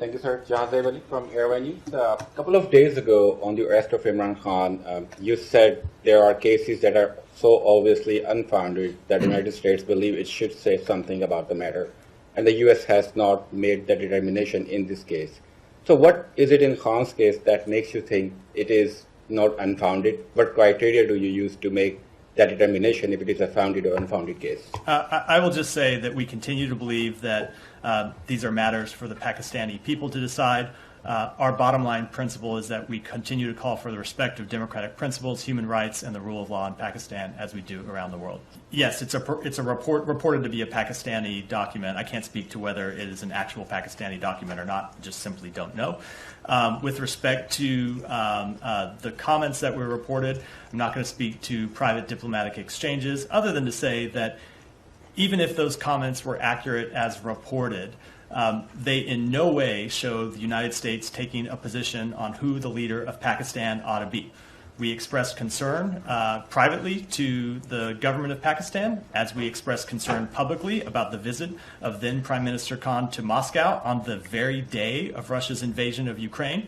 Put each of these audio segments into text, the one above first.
Thank you, sir. Wali from Airline. A couple of days ago, on the arrest of Imran Khan, you said there are cases that are so obviously unfounded that the United States believe it should say something about the matter, and the U.S. has not made that determination in this case. So what is it in Khan's case that makes you think it is not unfounded? What criteria do you use to make that determination if it is a founded or unfounded case? I will just say that we continue to believe that these are matters for the Pakistani people to decide. Our bottom line principle is that we continue to call for the respect of democratic principles, human rights, and the rule of law in Pakistan, as we do around the world. Yes, it's a report reported to be a Pakistani document. I can't speak to whether it is an actual Pakistani document or not. Just simply don't know. With respect to the comments that were reported, I'm not going to speak to private diplomatic exchanges, other than to say that even if those comments were accurate as reported, they in no way show the United States taking a position on who the leader of Pakistan ought to be. We expressed concern privately to the government of Pakistan, as we expressed concern publicly about the visit of then Prime Minister Khan to Moscow on the very day of Russia's invasion of Ukraine.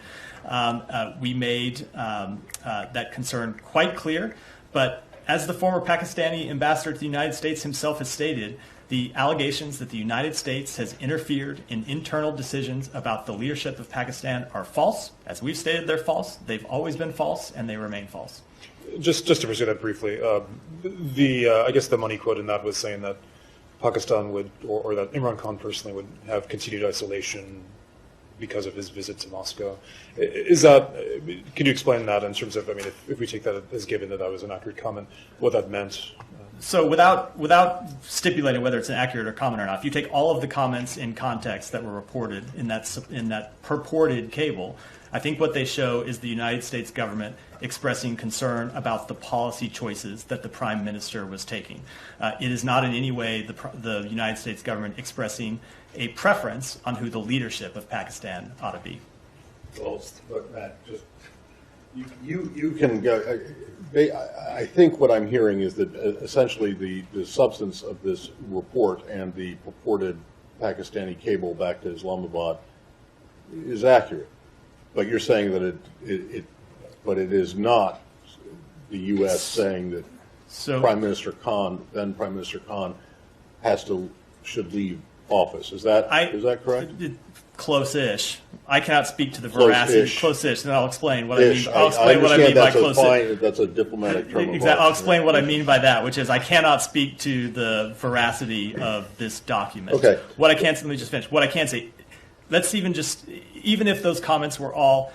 We made that concern quite clear, but as the former Pakistani ambassador to the United States himself has stated, the allegations that the United States has interfered in internal decisions about the leadership of Pakistan are false. As we've stated, they're false. They've always been false, and they remain false. Just to pursue that briefly, I guess the money quote in that was saying that Pakistan would, or that Imran Khan personally would have continued isolation because of his visit to Moscow. Is that, can you explain that in terms of, I mean, if we take that as given that that was an accurate comment, what that meant? So without stipulating whether it's an accurate or comment or not, if you take all of the comments in context that were reported in that purported cable, I think what they show is the United States government expressing concern about the policy choices that the Prime Minister was taking. It is not in any way the United States government expressing a preference on who the leadership of Pakistan ought to be. Well, look, Matt, just you can go. I think what I'm hearing is that essentially the substance of this report and the purported Pakistani cable back to Islamabad is accurate, but you're saying that but it is not the U.S. saying that then Prime Minister Khan should leave office. Is that correct? Close-ish. I cannot speak to the veracity. Close-ish, and I'll explain what I mean. I'll explain what I mean by close-ish. That's a diplomatic term. Exactly. I'll explain what I mean by that, which is I cannot speak to the veracity of this document. Okay. What I can, let me just finish. What I can say, even if those comments were all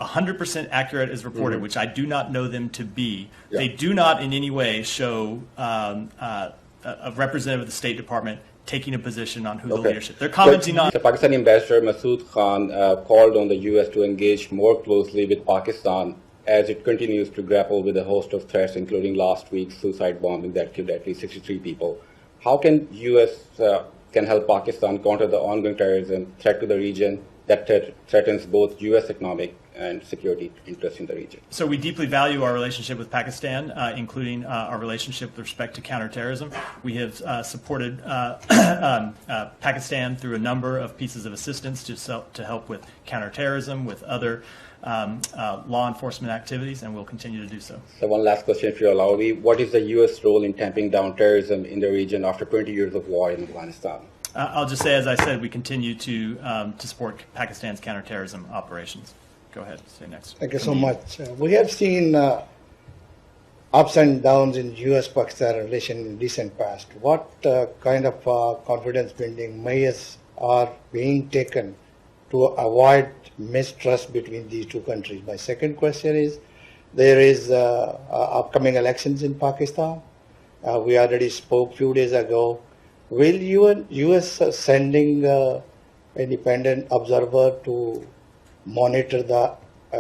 100% accurate as reported, which I do not know them to be, they do not in any way show a representative of the State Department taking a position on who the leadership. They're commenting on. The Pakistani ambassador Masood Khan called on the U.S. to engage more closely with Pakistan as it continues to grapple with a host of threats, including last week's suicide bombing that killed at least 63 people. How can U.S. can help Pakistan counter the ongoing terrorism threat to the region that threatens both U.S. economic and security interests in the region? So we deeply value our relationship with Pakistan, including our relationship with respect to counterterrorism. We have supported Pakistan through a number of pieces of assistance to help with counterterrorism, with other law enforcement activities, and we'll continue to do so. So one last question, if you allow me. What is the U.S. role in tamping down terrorism in the region after 20 years of war in Afghanistan? I'll just say, as I said, we continue to support Pakistan's counterterrorism operations. Go ahead, say next. Thank you so much. We have seen ups and downs in U.S.-Pakistan relation in recent past. What kind of confidence-building measures are being taken to avoid mistrust between these two countries? My second question is, there is upcoming elections in Pakistan. We already spoke a few days ago. Will U.S. sending independent observer to monitor the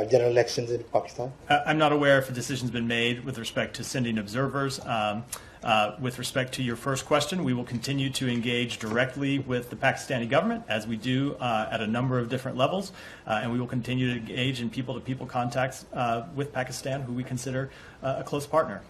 general elections in Pakistan? I'm not aware if a decision's been made with respect to sending observers. With respect to your first question, we will continue to engage directly with the Pakistani government, as we do at a number of different levels, and we will continue to engage in people-to-people contacts with Pakistan, who we consider a close partner.